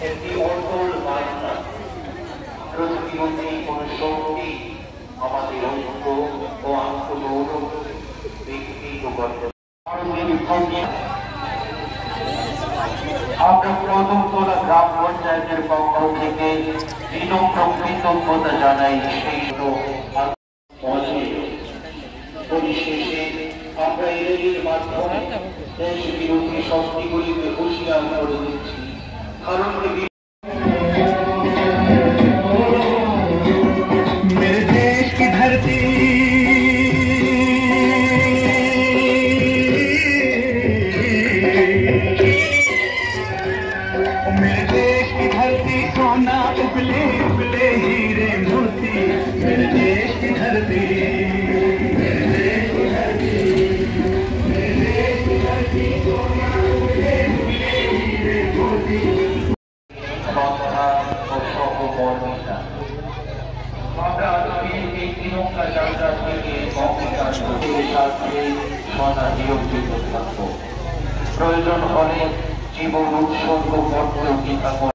একটি অটল বার্তা, প্রতিমন্ত্রী কোন শক্তি আমাদের ঐক্য ও আত্মগৌরবকে বিকৃত করতে। আমরা প্রথমতলা গ্রাম পঞ্চায়েতের পক্ষ থেকে বিনম্র কৃতজ্ঞতা জানাই। সেই পরিশেষে আমরা এর মাধ্যমে দেশ বিরোধী শক্তিগুলিকে হুঁশিয়ার করে দিচ্ছি, কারণ मेरे देश की धरती मेरे देश की धरती सोना उगले उगले हीरे मोती मेरे देश की धरती सोना उगले उगले हीरे मोती। আমরা আজকে এই তিরঙ্গা যাত্রা থেকে অঙ্গীকার করে সাথে সদা নিয়োজিত থাকব। প্রয়োজন হলে জীবন উৎসর্গ করতে অঙ্গীকার করব।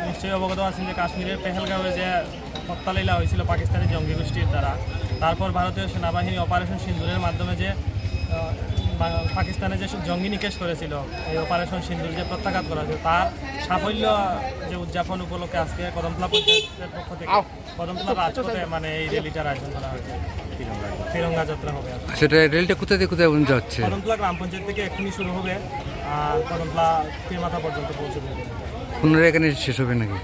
নিশ্চয়ই অবগত আছেন যে কাশ্মীরের পেহেলগাঁওয়ে যে হত্যালীলা হয়েছিল পাকিস্তানি জঙ্গি গোষ্ঠীর দ্বারা, তারপর ভারতীয় সেনাবাহিনী অপারেশন সিন্দুরের মাধ্যমে যে পাকিস্তানে যে জঙ্গি নিকেশ করেছিল, এই অপারেশন সিন্দুর যে প্রত্যাঘাত করা হয়েছে তার সাফল্য যে উদযাপন উপলক্ষে আজকে কদমতলা পঞ্চায়েতের পক্ষ থেকে কদমতলা রাজপথে মানে এই র্যালিটার আয়োজন করা হয়েছে। তিরঙ্গা যাত্রা হবে। সেটা রেলটা কোথায় থেকে কোথায় যাচ্ছে? কদমতলা গ্রাম পঞ্চায়েত থেকে এক্ষুনি শুরু হবে আর কদমতলা তীরমাথা পর্যন্ত পৌঁছবে। পুনরায় এখানে শেষ হবে নাকি?